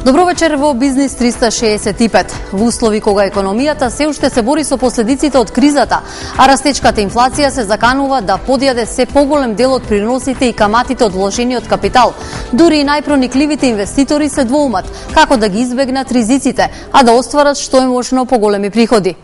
Добро вечер во Бизнис 365. Во услови кога економијата се уште се бори со последиците од кризата, а растечката инфлација се заканува да подјаде се поголем дел од приносите и каматите од вложениот капитал. Дури и најпроникливите инвеститори се двоумат како да ги избегнат ризиците, а да остварат што е можно поголеми приходи.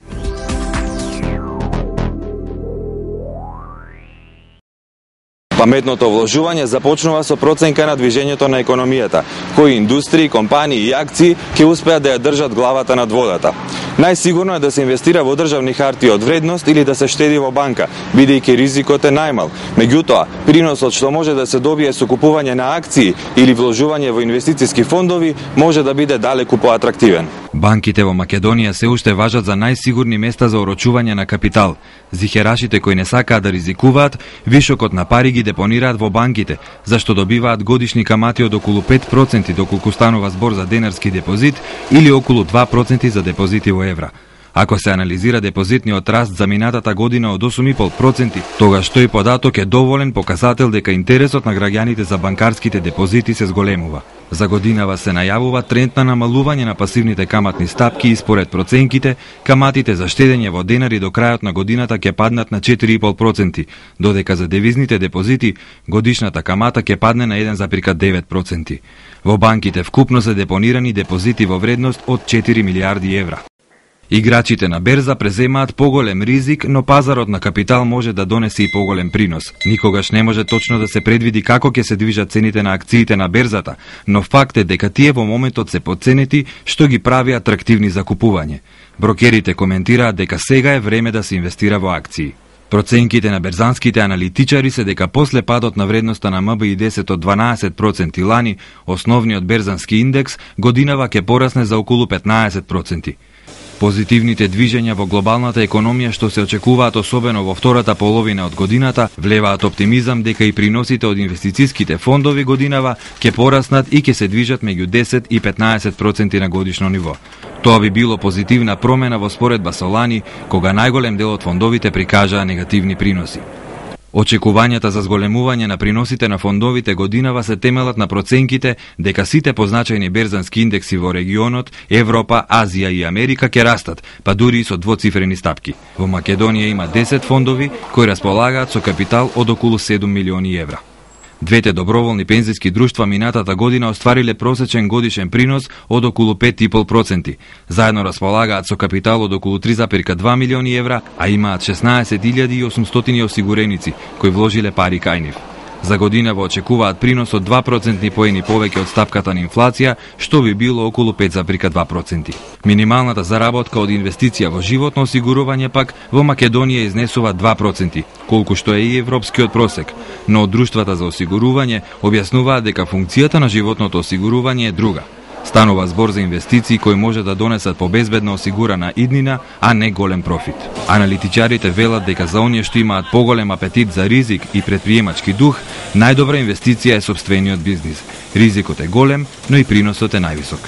Паметното вложување започнува со проценка на движењето на економијата, кои индустрии, компании и акции ќе успеат да ја држат главата над водата. Најсигурно е да се инвестира во државни хартии од вредност или да се штеди во банка, бидејќи ризикот е најмал. Меѓутоа, приносот што може да се добие со купување на акции или вложување во инвестициски фондови може да биде далеку поатрактивен. Банките во Македонија се уште важат за најсигурни места за орочување на капитал. Зихерашите кои не сакаат да ризикуваат, вишокот на пари ги депонираат во банките, зашто добиваат годишни камати од околу 5% доколку станува збор за денарски депозит или околу 2% за депозити во евра. Ако се анализира депозитниот раст за минатата година од 8,5%, тогаш тој податок е доволен показател дека интересот на граѓаните за банкарските депозити се зголемува. За годинава се најавува тренд на намалување на пасивните каматни стапки и според проценките, каматите за штедење во денари до крајот на годината ќе паднат на 4,5%, додека за девизните депозити годишната камата ќе падне на 1,9%. Во банките вкупно се депонирани депозити во вредност од 4 милиарди евра. Играчите на берза преземаат поголем ризик, но пазарот на капитал може да донесе и поголем принос. Никогаш не може точно да се предвиди како ќе се движат цените на акциите на берзата, но факт е дека тие во моментот се потценети, што ги прави атрактивни за купување. Брокерите коментираат дека сега е време да се инвестира во акции. Проценките на берзанските аналитичари се дека после падот на вредноста на МБИ-10 од 12% лани, основниот берзански индекс годинава ќе порасне за околу 15%. Позитивните движења во глобалната економија што се очекуваат особено во втората половина од годината влеваат оптимизам дека и приносите од инвестициските фондови годинава ќе пораснат и ќе се движат меѓу 10 и 15% на годишно ниво. Тоа би било позитивна промена во споредба со лани, кога најголем дел од фондовите прикажаа негативни приноси. Очекувањата за зголемување на приносите на фондовите годинава се темелат на проценките дека сите позначајни берзански индекси во регионот, Европа, Азија и Америка ќе растат, па дури и со двоцифрени стапки. Во Македонија има 10 фондови кои располагаат со капитал од околу 7 милиони евра. Двете доброволни пензиски друштва минатата година оствариле просечен годишен принос од околу 5,5%. Заедно располагаат со капитал од околу 3,2 милиони евра, а имаат 16.800 осигуреници кои вложиле пари кај нив. За годинава очекуваат принос од 2% поени повеќе од стапката на инфлација, што би било околу 5,2%. Минималната заработка од инвестиција во животно осигурување пак во Македонија изнесува 2%, колку што е и европскиот просек, но од друштвата за осигурување објаснуваат дека функцијата на животното осигурување е друга. Станува збор за инвестиции кои може да донесат побезбедно осигурана иднина, а не голем профит. Аналитичарите велат дека за оние што имаат поголем апетит за ризик и предприемачки дух, најдобра инвестиција е сопствениот бизнис. Ризикот е голем, но и приносот е највисок.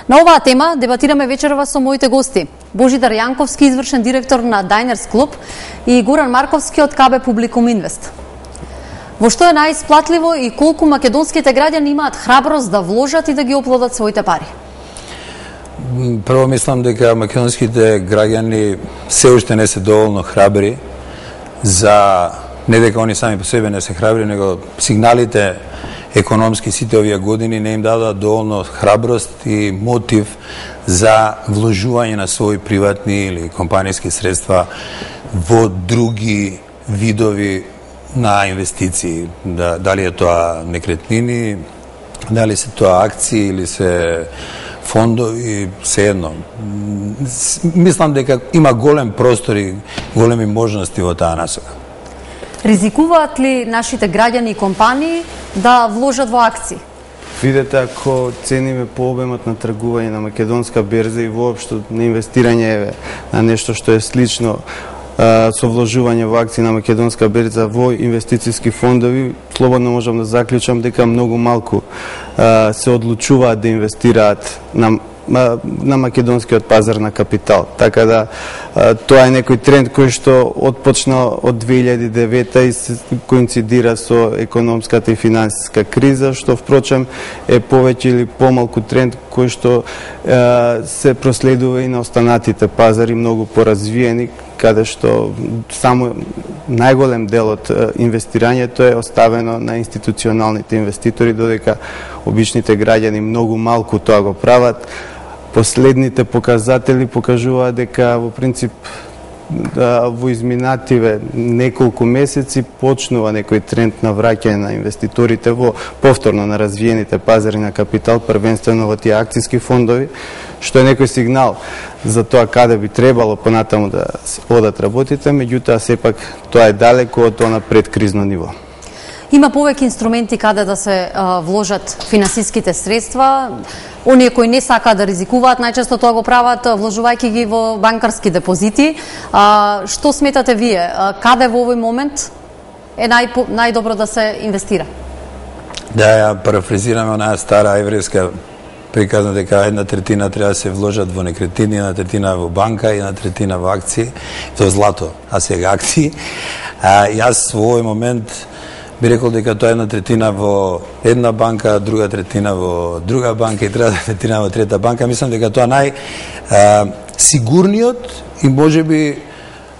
На оваа тема дебатираме вечерва со моите гости. Божидар Јанковски, извршен директор на Diners Club, и Горан Марковски од КБ Publikum Invest. Во што е најисплатливо и колку македонските граѓани имаат храброст да вложат и да ги оплодат своите пари? Прво мислам дека македонските граѓани се уште не се доволно храбри за, не дека они сами по себе не се храбри, него сигналите економски сите овие години не им дадоа доволно храброст и мотив за вложување на своји приватни или компаниски средства во други видови на инвестиции. Дали е тоа некретнини, дали се тоа акции или се фондови, sejedno. Мислам дека има голем простор и големи можности во таа насока. Ризикуваат ли нашите граѓани и компании да вложат во акции? Видете, ако цениме по обемот на тргување на македонска берза и воопшто на инвестирање на нешто што е слично со вложување во акции на македонска берза во инвестициски фондови, слободно можам да заклучам дека многу малку се одлучуваат да инвестираат на на македонскиот пазар на капитал. Така да тоа е некој тренд кој што отпочна од 2009 и коинцидира со економската и финансиска криза, што впрочем е повеќе или помалку тренд кој што се проследува и на останатите пазари многу поразвиени, каде што само најголем дел од инвестирањето е оставено на институционалните инвеститори, додека обичните граѓани многу малку тоа го прават. Последните показатели покажуваат дека во принцип во изминативе неколку месеци почнува некој тренд на враќање на инвеститорите во повторно на развиените пазари на капитал, првенствено во тие акциски фондови, што е некој сигнал за тоа каде би требало понатаму да одат работите, меѓутоа сепак тоа е далеко од тоа на предкризно ниво. Има повеќе инструменти каде да се вложат финансиските средства. Оние кои не сакаат да ризикуваат, најчесто тоа го прават вложувајќи ги во банкарски депозити. Што сметате вие? Каде во овој момент е најдобро да се инвестира? Да, ја парафразираме онаа стара еврејска приказна дека 1/3 треба да се вложат во некретини, 1/3 во банка и 1/3 во акции, тоа е злато, а сега акции. Јас во овој момент би рекол дека тоа е 1/3 во една банка, друга третина во друга банка и трета третина во трета банка. Мислам дека тоа најсигурниот и можеби,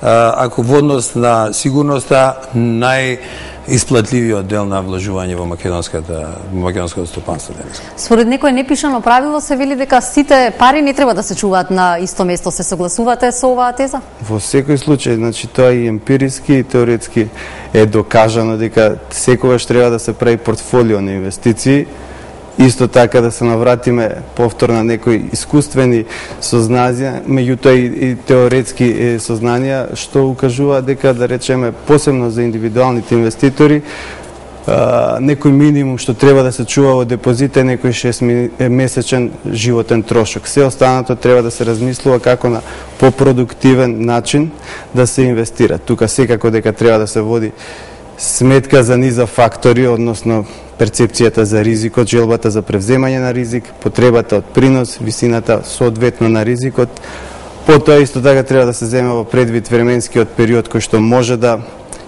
ако во однос на сигурноста, најисплатливиот дел на вложување во македонското стопанство. Според некој непишано правило се вели дека сите пари не треба да се чуваат на исто место. Се согласувате со оваа теза? Во секој случај, значи тоа и емпириски и теоретски е докажано дека секогаш треба да се прави портфолио на инвестиции. Исто така да се навратиме повторно на некои искуствени сознанија, меѓутоа и теоретски сознанија, што укажува дека, да речеме, посебно за индивидуалните инвеститори, некој минимум што треба да се чува во депозит е некој 6-месечен животен трошок. Се останато треба да се размислува како на попродуктивен начин да се инвестира. Тука секако дека треба да се води сметка за низа фактори, односно перцепцијата за ризикот, желбата за превземање на ризик, потребата од принос, висината соодветно на ризикот. Потоа исто така треба да се земе во предвид временскиот период кој што може да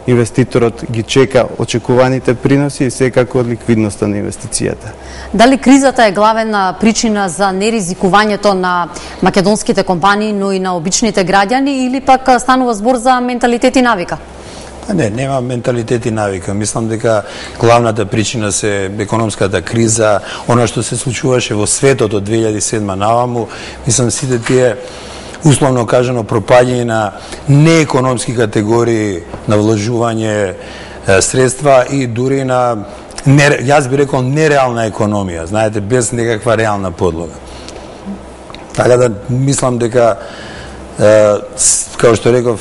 инвеститорот ги чека очекуваните приноси и секако од ликвидноста на инвестицијата. Дали кризата е главна причина за неризикувањето на македонските компании, но и на обичните граѓани, или пак станува збор за менталитет и навика? Не, нема менталитет и навика. Мислам дека главната причина се економската криза, она што се случуваше во светот од 2007 наваму. Мислам сите тие условно кажано пропаѓање на неекономски категории на вложување средства и дури на јас би рекол нереална економија, знаете, без некаква реална подлога. Така да мислам дека како што реков,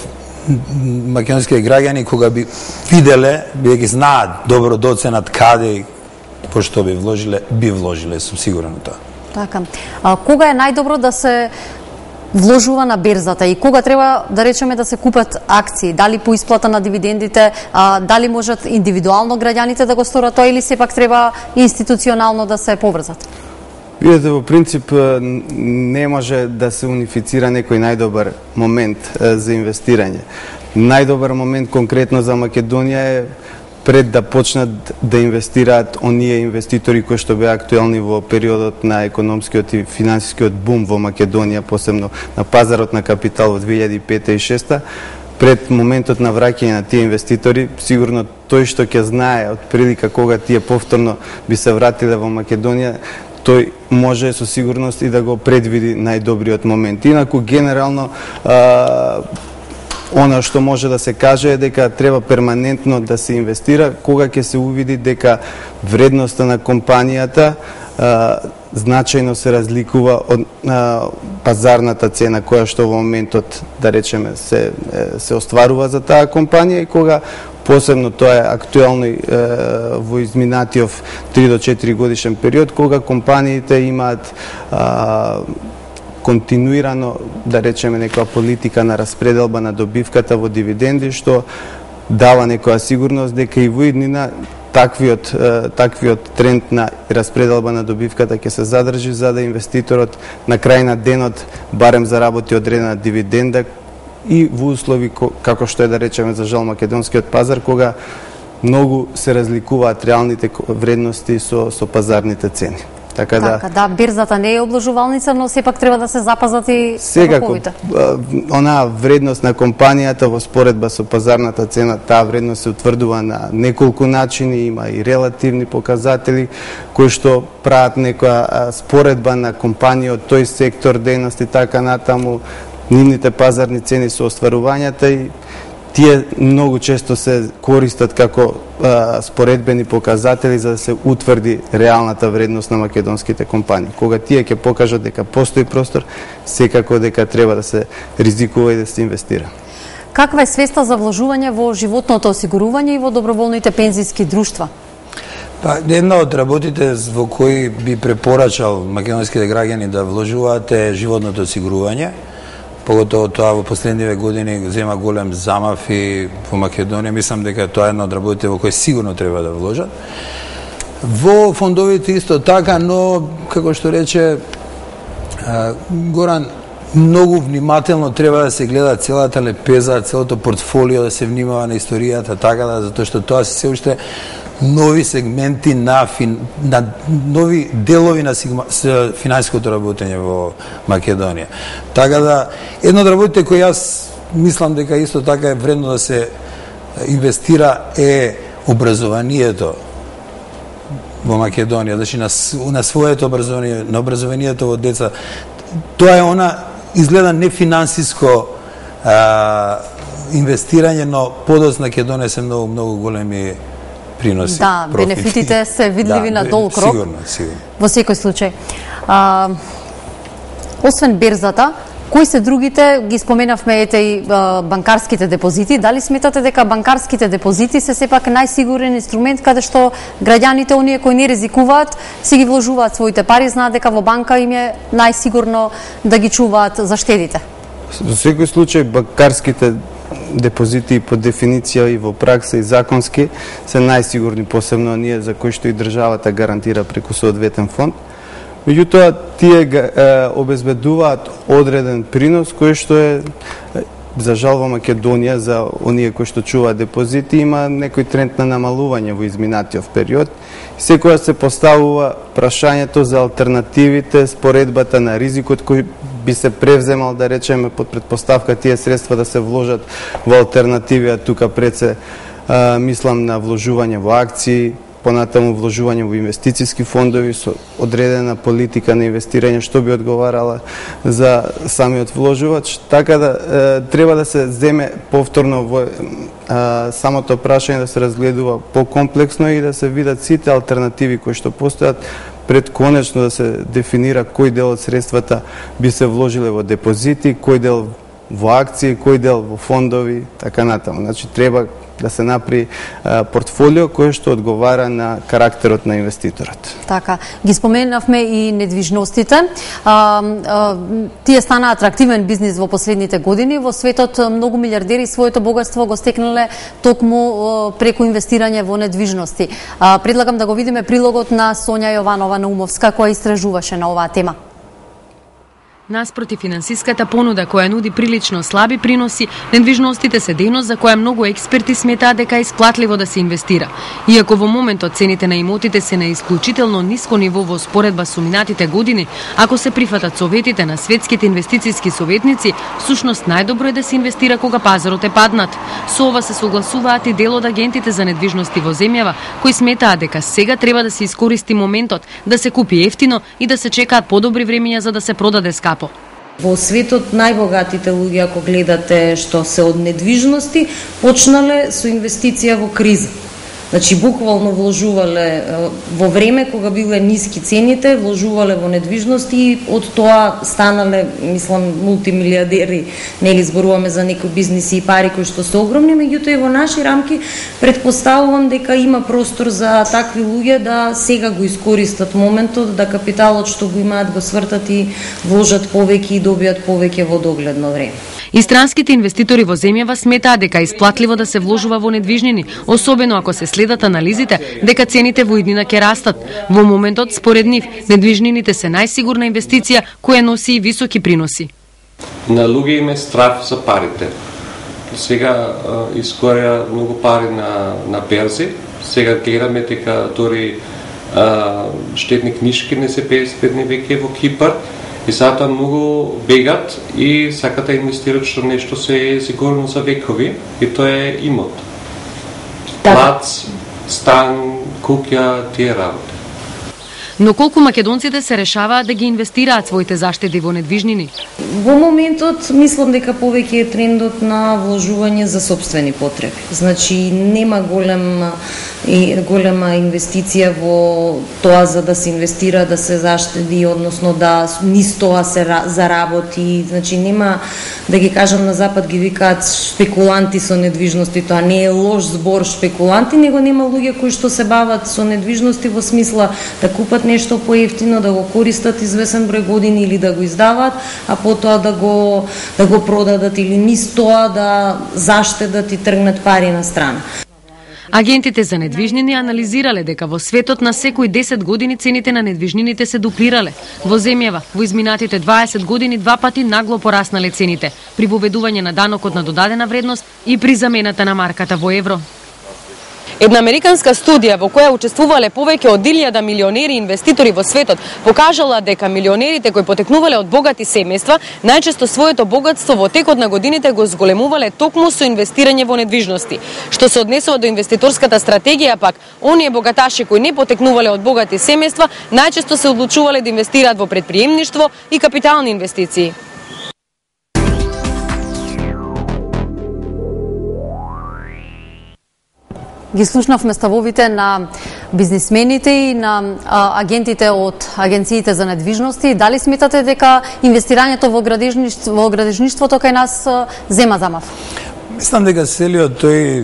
македонските граѓани кога би виделе, бидејќи знаат добро доценат каде и по што би вложиле, сум сигурен тоа. Така. Кога е најдобро да се вложува на берзата и кога треба, да речеме, да се купат акции? Дали по исплата на дивидендите, дали можат индивидуално граѓаните да го сторат тоа или сепак треба институционално да се поврзат? Видете, во принцип не може да се унифицира некој најдобар момент за инвестирање. Најдобар момент конкретно за Македонија е пред да почнат да инвестираат оние инвеститори кои што беа актуелни во периодот на економскиот и финансискиот бум во Македонија, посебно на пазарот на капитал во 2005 и 2006. Пред моментот на враќање на тие инвеститори, сигурно тој што ќе знае од прилика кога тие повторно би се вратиле во Македонија, тој може со сигурност и да го предвиди најдобриот момент. Инаку, генерално, она што може да се каже е дека треба перманентно да се инвестира кога ќе се увиди дека вредноста на компанијата значајно се разликува од пазарната цена која што во моментот, да речеме, се остварува за таа компанија и кога посебно тоа е актуелно во изминатиот 3 до 4 годишен период, кога компаниите имаат континуирано, да речеме, некоја политика на распределба на добивката во дивиденди, што дава некоја сигурност дека и во иднина таквиот тренд на распределба на добивката ќе се задржи, за да инвеститорот на крај на денот барем заработи одредена дивиденда и во услови како што е, да речеме, за жал македонскиот пазар, кога многу се разликуваат реалните вредности со пазарните цени. Да, берзата не е обложувалница, но сепак треба да се запазат и роковите. Онаа вредност на компанијата во споредба со пазарната цена, таа вредност се утврдува на неколку начини, има и релативни показатели кои што прават некоја споредба на компанија од тој сектор дејност и така натаму, нивните пазарни цени со остварувањата, и тие многу често се користат како споредбени показатели за да се утврди реалната вредност на македонските компании. Кога тие ќе покажат дека постои простор, секако дека треба да се ризикува и да се инвестира. Каква е свеста за вложување во животното осигурување и во доброволните пензиски друштва? Една од работите во кои би препорачал македонските граѓани да вложуваат е животното осигурување. Поготово тоа во последниве години зема голем замав и во Македонија. Мислам дека тоа е една од работите во кои сигурно треба да вложат. Во фондовите исто така, но како што рече Горан, многу внимателно треба да се гледа целата лепеза, целото портфолио, да се внимава на историјата, така да, затоа што тоа се уште нови сегменти на нови делови на финансиското работење во Македонија. Така да, едно од работите кои јас мислам дека исто така е вредно да се инвестира е образованието во Македонија, значи на своето образование, на образованието во деца. Тоа е она изгледа нефинансиско инвестирање, но подоцна ќе донесе многу големи приноси. Да, бенефитите се видливи на долг рок. Сигурно. Во секој случај. Освен берзата, кои се другите, ги споменавме и банкарските депозити, дали сметате дека банкарските депозити се сепак најсигурен инструмент каде што граѓаните, оние кои не ризикуваат, си ги вложуваат своите пари, знаат дека во банка им е најсигурно да ги чуваат заштедите? Во секој случај банкарските депозити по дефиниција и во пракса и законски се најсигурни, посебно ние за кои што и државата гарантира преку соодветен фонд. Меѓутоа, тие обезбедуваат одреден принос кој што е, за жал во Македонија, за оние кои што чуваат депозити, има некој тренд на намалување во изминатиот период. Секоја се поставува прашањето за алтернативите, споредбата на ризикот кој би се превземал, да речеме, под предпоставка тие средства да се вложат во алтернативи, а тука пред се мислам на вложување во акции, понатаму вложување во инвестициски фондови со одредена политика на инвестирање што би одговарала за самиот вложувач. Така да треба да се земе повторно во самото прашање, да се разгледува покомплексно и да се видат сите алтернативи кои што постојат пред конечно да се дефинира кој дел од средствата би се вложиле во депозити, кој дел во акции, кој дел во фондови, така натаму. Значи треба да се направи портфолио кое што одговара на карактерот на инвеститорот. Така, ги споменавме и недвижностите. Тие стана атрактивен бизнис во последните години. Во светот многу милиардери своето богатство го стекнале токму преку инвестирање во недвижности. Предлагам да го видиме прилогот на Сонја Јованова Наумовска, која истражуваше на оваа тема. Наспроти финансиската понуда која нуди прилично слаби приноси, недвижностите се дејност за која многу експерти сметаат дека е исплатливо да се инвестира. Иако во моментот цените на имотите се на исклучително ниско ниво во споредба со минатите години, ако се прифатат советите на светските инвестициски советници, всушност најдобро е да се инвестира кога пазарот е паднат. Со ова се согласуваат и дел од агентите за недвижности во земјава, кои сметаат дека сега треба да се искористи моментот да се купи ефтино и да се чекаат подобри времења за да се продаде скапо. Во светот најбогатите луѓе, ако гледате што се од недвижности, почнале со инвестиција во криза. Значи, буквално вложувале во време кога биле ниски цените, вложувале во недвижности и од тоа станале, мислам, мултимилиардери. Нели зборуваме за некои бизниси и пари кои што се огромни, меѓутоа и во наши рамки претпоставувам дека има простор за такви луѓе да сега го искористат моментот, да капиталот што го имаат го свртат и вложат повеќе и добијат повеќе во догледно време. И странските инвеститори во земјава сметаат дека е исплатливо да се вложува во недвижнини, особено ако се следат анализите дека цените во иднина ќе растат. Во моментот, според нив, недвижнините се најсигурна инвестиција која носи и високи приноси. На луѓе им е страф за парите. Сега изгорја многу пари на берзи. Сега гледаме дека дори штетни книжки не се безбедни веќе во Кипар. И затоа многу бегат и сакат да инвестираат што нешто се е сигурно за векови, и тоа е имот. Плац, стан, куќа, тие работи. Но колку македонците се решаваат да ги инвестираат своите заштеди во недвижнини? Во моментот мислам дека повеќе е трендот на вложување за сопствени потреби. Значи нема голема инвестиција во тоа за да се инвестира, да се заштеди, односно да низ тоа се заработи. Значи нема, да ги кажам на запад ги викаат шпекуланти со недвижности, тоа не е лош збор шпекуланти, него нема луѓе кои што се бават со недвижности во смисла да купат нешто поевтино, да го користат извесен број години или да го издаваат, а потоа да го продадат или низ тоа да заштедат и тргнат пари на страна. Агентите за недвижнини анализирале дека во светот на секои 10 години цените на недвижнините се дуплирале. Во земјава, во изминатите 20 години 2 пати нагло пораснале цените, при воведување на данокот на додадена вредност и при замената на марката во евро. Една американска студија во која учествувале повеќе од 1000 милионери инвеститори во светот покажала дека милионерите кои потекнувале од богати семејства најчесто своето богатство во текот на годините го зголемувале токму со инвестирање во недвижности. Што се однесува до инвеститорската стратегија пак, оние богаташи кои не потекнувале од богати семејства најчесто се одлучувале да инвестираат во претприемништво и капитални инвестиции. Ги слушнавме ставовите на бизнисмените и на агентите од агенциите за недвижности. Дали сметате дека инвестирањето во градежништвото кај нас зема замав? Мислам дека целиот тој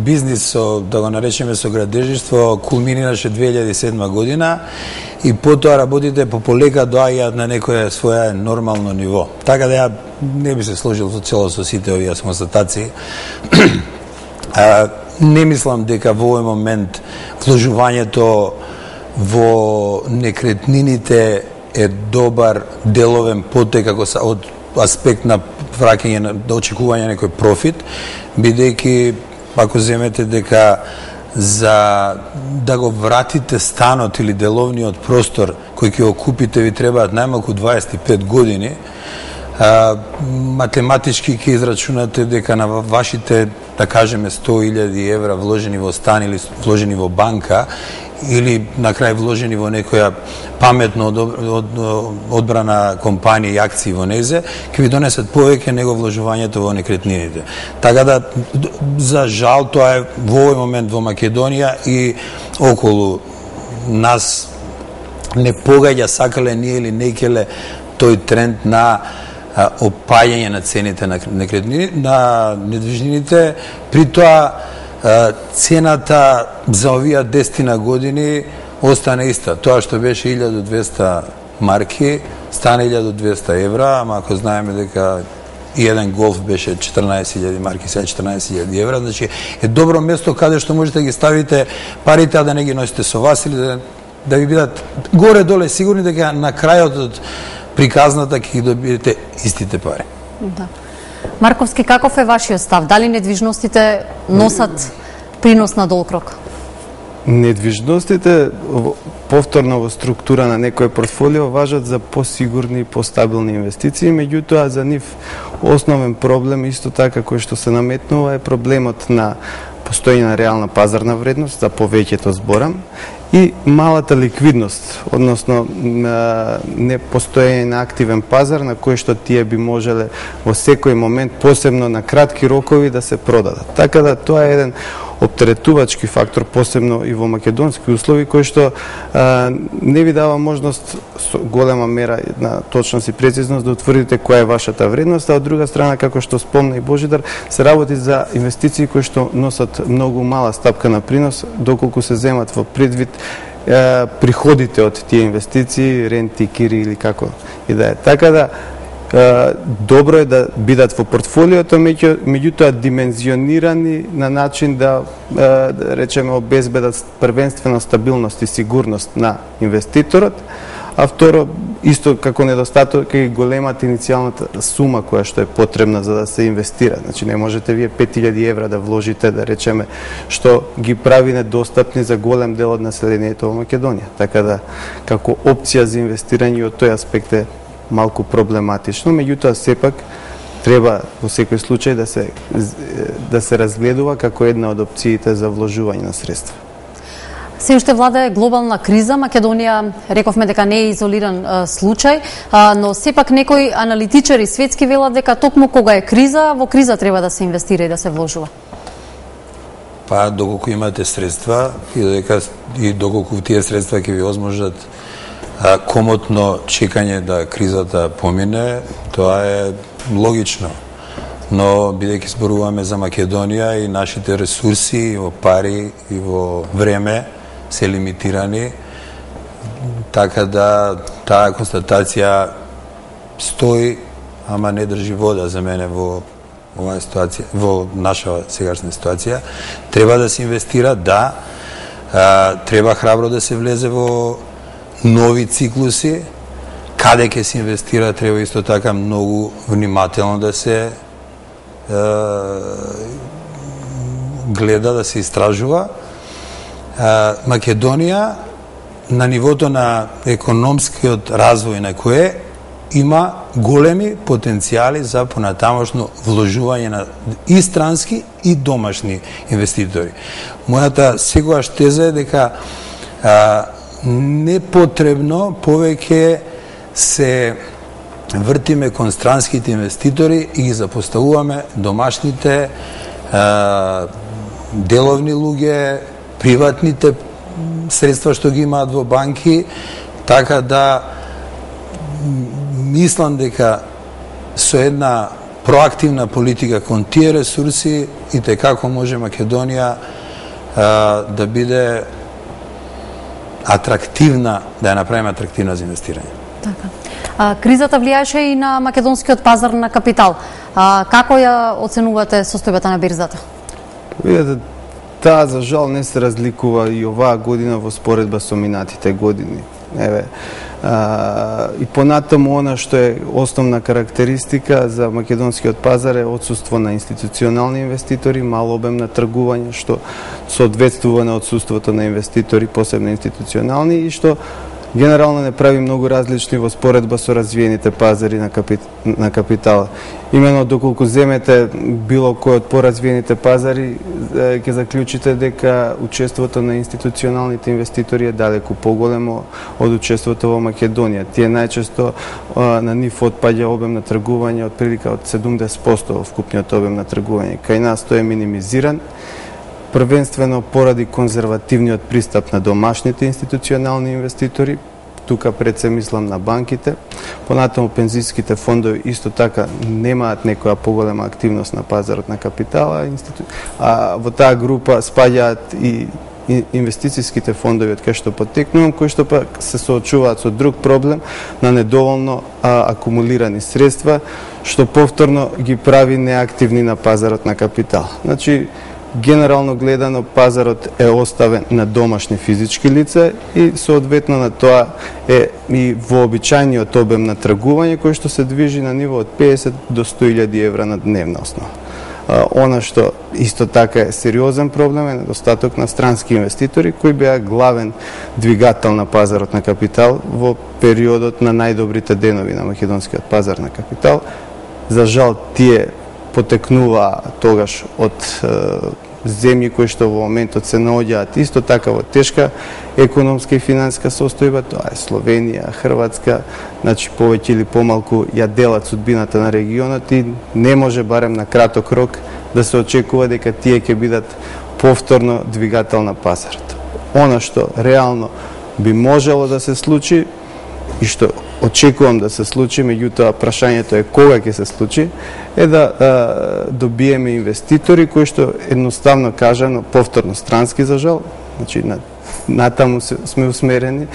бизнис, да го наречеме со градежништво, кулминираше 2007 година и потоа работите полека доаѓаат на некое свое нормално ниво. Така да ја не би се сложил цело со сите овие констатации. Не мислам дека во овој момент вложувањето во некретнините е добар деловен потек од аспект на враќање на очекување некој профит, бидејќи ако земете дека за да го вратите станот или деловниот простор кој ќе го купите ви требаат најмалку 25 години, математички ќе израчунате дека на вашите, да кажеме, 100.000 евра вложени во стан или вложени во банка или на крај вложени во некоја паметно одбрана компанија и акции во незе, ќе ви донесат повеќе него вложувањето во некретнините. Така да, за жал, тоа е во овој момент во Македонија и околу нас не погаѓа, сакале ние или не келе, тој тренд на опаѓање на цените на недвижнините, при тоа цената за овие 10 години остана иста. Тоа што беше 1200 марки, стана 1200 евра, ама ако знаеме дека и еден голф беше 14.000 марки, сега 14.000 евра, значи е добро место каде што можете да ги ставите парите, а да не ги носите со вас или да ви бидат горе-доле сигурни дека на крајот од приказната ќе ги добиете истите пари. Да. Марковски, каков е вашиот став? Дали недвижностите носат принос на долг рок? Недвижностите повторно во структура на некој портфолио важат за посигурни и постабилни инвестиции, меѓутоа за нив основен проблем исто така кој што се наметнува е проблемот на постоење на реална пазарна вредност, за повеќето зборам, и малата ликвидност, односно не постоење на активен пазар на кој што тие би можеле во секој момент, посебно на кратки рокови, да се продадат. Така да тоа е еден оптеретувачки фактор, посебно и во македонски услови, кој што не ви дава можност со голема мера на точност и прецизност да утврдите која е вашата вредност, а од друга страна, како што спомна и Божидар, се работи за инвестиции кои што носат многу мала стапка на принос, доколку се земат во предвид приходите од тие инвестиции, ренти, кири или како и да е. Така да, добро е да бидат во портфолиото, меѓутоа димензионирани на начин да речеме обезбедат првенствено стабилност и сигурност на инвеститорот, а второ, исто како недостаток е големата иницијалната сума која што е потребна за да се инвестира. Значи не можете вие 5000 евра да вложите, да речеме, што ги прави недостапни за голем дел од населението во Македонија. Така да, како опција за инвестирање од тој аспект е малку проблематично, меѓутоа сепак треба во секој случај да се разгледува како една од опциите за вложување на средства. Се уште владае глобална криза. Македонија, рековме дека не е изолиран случај, но сепак некои аналитичари светски велат дека токму кога е криза, во криза треба да се инвестира и да се вложува. Па доколку имате средства и доколку тие средства ќе ви озможат комотно чекање да кризата помине, тоа е логично. Но бидејќи зборуваме за Македонија и нашите ресурси и во пари и во време се лимитирани, така да таа констатација стои, ама не држи вода за мене во оваа ситуација, во наша сегашна ситуација. Треба да се инвестира, да, треба храбро да се влезе во нови циклуси. Каде ќе се инвестира, треба исто така многу внимателно да се гледа, да се истражува. Македонија на нивото на економскиот развој на кое има големи потенцијали за понатамошно вложување на и странски и домашни инвеститори. Мојата секогаш теза е дека непотребно повеќе се вртиме кон странските инвеститори и ги запоставуваме домашните деловни луѓе, приватните средства што ги имаат во банки, така да мислам дека со една проактивна политика кон тие ресурси и како може Македонија да биде атрактивна, да ја направиме атрактивна за инвестирање. Така. Кризата влијаеше и на македонскиот пазар на капитал. Како ја оценувате состојбата на берзата? Видете, таа за жал не се разликува и оваа година во споредба со минатите години. И понатаму она што е основна карактеристика за македонскиот пазар е отсуство на институционални инвеститори, мал обем на тргување, што соодветствува на отсуството на инвеститори, посебно институционални, и што генерално не прави многу различни во споредба со развиените пазари на капитала. Имено доколку земете било кој од поразвиените пазари, ќе заклучите дека учеството на институционалните инвеститори е далеку поголемо од учеството во Македонија. Тие најчесто на нив отпаѓа обем на тргување од прилика од 70% во вкупниот обем на тргување. Кај нас тој е минимизиран, првенствено поради конзервативниот пристап на домашните институционални инвеститори, тука пред се мислам на банките, понатаму пензиските фондови исто така немаат некоја поголема активност на пазарот на капитала, а во таа група спаѓаат и инвестицијските фондови од кај што потекнувам, кои што пак се соочуваат со друг проблем на недоволно акумулирани средства, што повторно ги прави неактивни на пазарот на капитал. Значи, генерално гледано, пазарот е оставен на домашни физички лица и соодветно на тоа е и вообичајниот обем на тргување кој што се движи на ниво од 50 до 100.000 евра на дневна основа. Она што исто така е сериозен проблем е недостаток на странски инвеститори кои беа главен двигател на пазарот на капитал во периодот на најдобрите денови на македонскиот пазар на капитал. За жал, тие потекнува тогаш од земји кои што во моментот се наоѓаат исто така во тешка економска и финансиска состојба, тоа е Словенија, Хрватска, значи повеќе или помалку ја делат судбината на регионот и не може барем на краток рок да се очекува дека тие ќе бидат повторно двигател на пазарот. Она што реално би можело да се случи и што очекувам да се случи, меѓутоа прашањето е кога ќе се случи, е да добиеме инвеститори кои што едноставно кажано, повторно странски за жал, значи на натаму сме усмерени.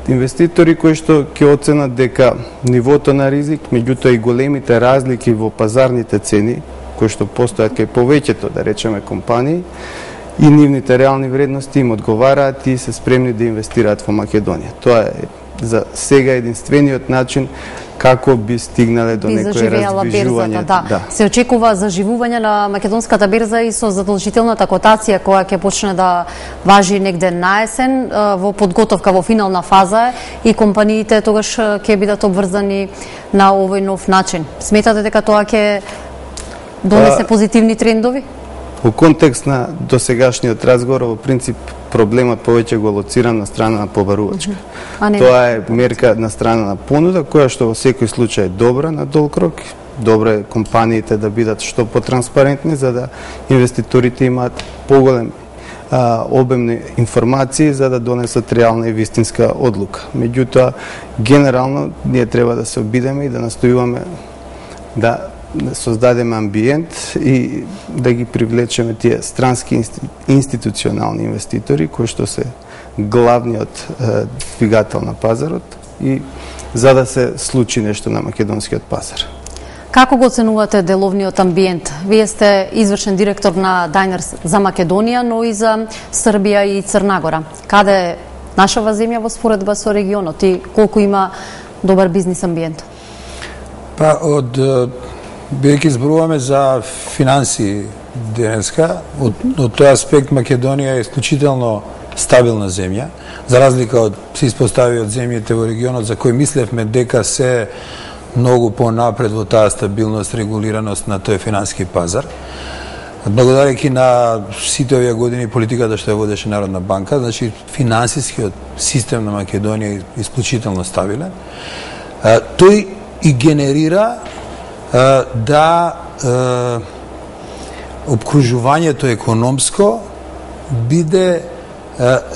Инвеститори кои што ќе оценат дека нивото на ризик, меѓутоа и големите разлики во пазарните цени, кои што постојат кај повеќето, да речеме, компании, и нивните реални вредности им одговараат и се спремни да инвестираат во Македонија. Тоа е за сега единствениот начин како би стигнале до некој раздвижување. Да. Се очекува заживување на македонската берза и со задолжителната котација која ќе почне да важи негде на есен, во подготовка, во финална фаза и компаниите тогаш ќе бидат обврзани на овој нов начин. Сметате дека тоа ќе донесе позитивни трендови? Во контекст на досегашниот разговор, во принцип, проблемот повеќе го лоцирам на страна на побарувачка. Тоа е мерка на страна на понуда, која што во секој случај е добра на долг рок. Добро е компаниите да бидат што потранспарентни, за да инвеститорите имаат поголем обемни информации за да донесат реална и вистинска одлука. Меѓутоа, генерално, ние треба да се обидеме и да настојуваме да создадеме амбиент и да ги привлечеме тие странски институционални инвеститори кои што се главниот двигател на пазарот и за да се случи нешто на македонскиот пазар. Како го оценувате деловниот амбиент? Вие сте извршен директор на Дайнерс за Македонија, но и за Србија и Црна Гора. Каде е нашава земја во споредба со регионот и колку има добар бизнис амбиент? Па, бидејќи зборуваме за финанси денеска, од тој аспект Македонија е исклучително стабилна земја, за разлика од се испостави од земјите во регионот за кои мислевме дека се многу понапред во таа стабилност, регулираност на тој финански пазар. Благодарејќи на сите овие години политиката што ја водеше Народна банка, значи финансискиот систем на Македонија е исклучително стабилен. Тој и генерира да обкружувањето економско биде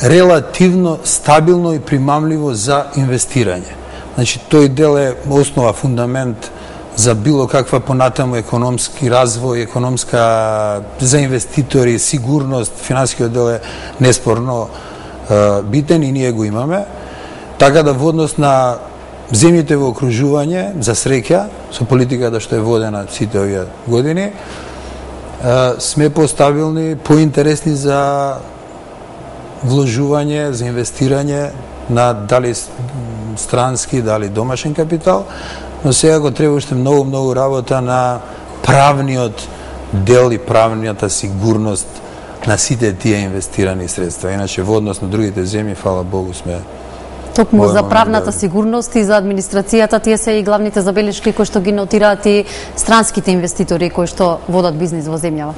релативно стабилно и примамливо за инвестирање. Значи, тој дел е основа, фундамент за било каква понатаму економски развој, економска за инвеститори, сигурност, финансискиот дел е неспорно битен и ние го имаме. Така да во однос на земјите во окружување, за среќа, со политиката што е водена сите овие години, сме постабилни, поинтересни за вложување, за инвестирање на дали странски, дали домашен капитал, но сега го треба уште многу работа на правниот дел и правнината сигурност на сите тие инвестирани средства. Иначе во однос на другите земји, фала Богу, сме токму за правната сигурност и за администрацијата, тие се и главните забелешки кои што ги нотираат и странските инвеститори кои што водат бизнис во земјава.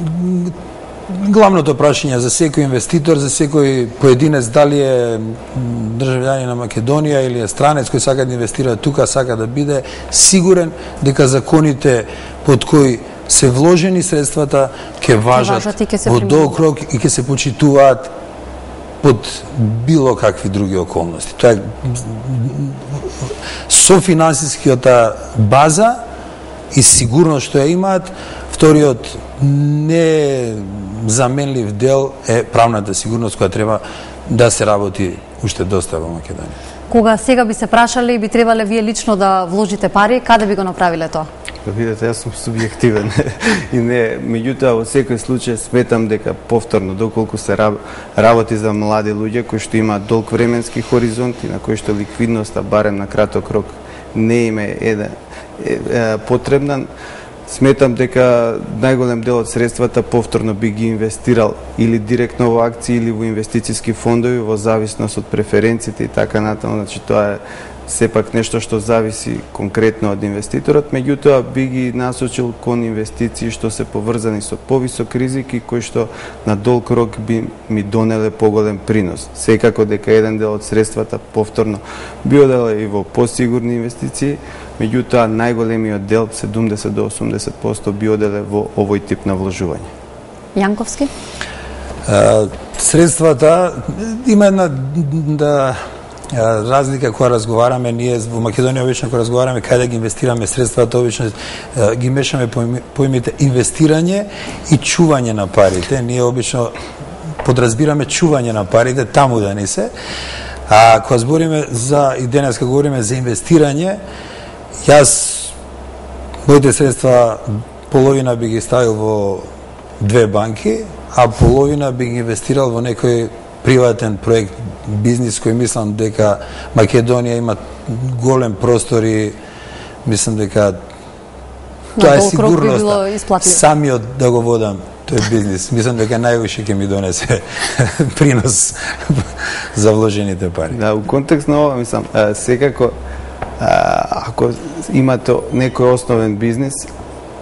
Главното прашање за секој инвеститор, за секој поединец, дали е државјанин на Македонија или е странец кој сака да инвестира тука, сака да биде сигурен дека законите под кои се вложени средствата ќе важат во долг рок и ќе се почитуваат под било какви други околности. Тоа е со финансискиот база и сигурност што ја имаат. Вториот незаменлив дел е правната сигурност која треба да се работи уште доста во Македонија. Кога сега би се прашале и би требале вие лично да вложите пари, каде би го направиле тоа? Видете, јас сум субјективен и не, меѓутоа во секој случај сметам дека повторно доколку се работи за млади луѓе кои што имаат долг временски хоризонт и на кои што ликвидноста барем на краток рок не им е потребна, сметам дека најголем дел од средствата повторно би ги инвестирал или директно во акции или во инвестициски фондови во зависност од преференциите и така натаму. Значи тоа е сепак нешто што зависи конкретно од инвеститорот, меѓутоа би ги насочил кон инвестиции што се поврзани со повисок ризик и кои што на долг рок би ми донеле поголем принос. Секако дека еден дел од средствата повторно би оделе и во посигурни инвестиции, меѓутоа најголемиот дел, 70 до 80%, би оделе во овој тип на вложување. Јанковски? Средствата, има една разлика кога разговараме, ние во Македонија обично кога разговараме каде да ги инвестираме средствата, обично ги мешаме поимите инвестирање и чување на парите. Ние обично подразбираме чување на парите, таму да не се. А кога збориме за, и денеска говориме за инвестирање, јас моите средства половина би ги ставил во 2 банки, а половина би ги инвестирал во некој приватен проект, бизнис кој мислам дека Македонија има голем простор и мислам дека тоа е сигурноста. Самиот да го водам тој бизнис, мислам дека највише ќе ми донесе принос за вложените пари. Да, у контекст на ова, мислам, секако ако имате некој основен бизнис,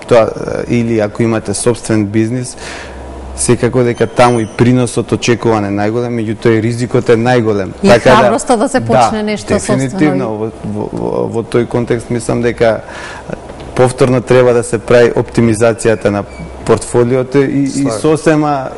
тоа или ако имате собствен бизнис, секако дека таму и приносот очекуван е најголем, меѓутоа и ризикот е најголем. И храброста да се почне нешто собствено. Дефинитивно, во тој контекст мислам дека повторно треба да се прави оптимизацијата на портфолиото и сосема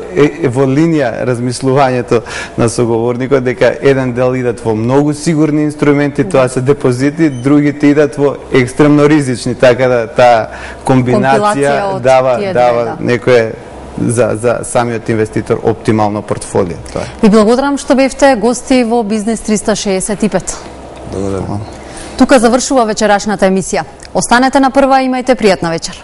во линија размислувањето на соговорникот дека еден дел идат во многу сигурни инструменти, тоа се депозити, другите идат во екстремно ризични, така да таа комбинација дава некое за самиот инвеститор оптимално портфолио. Ви благодарам што бевте гости во Бизнис 365. Благодарам. Тука завршува вечерашната емисија. Останете на Прва, имајте пријатна вечер.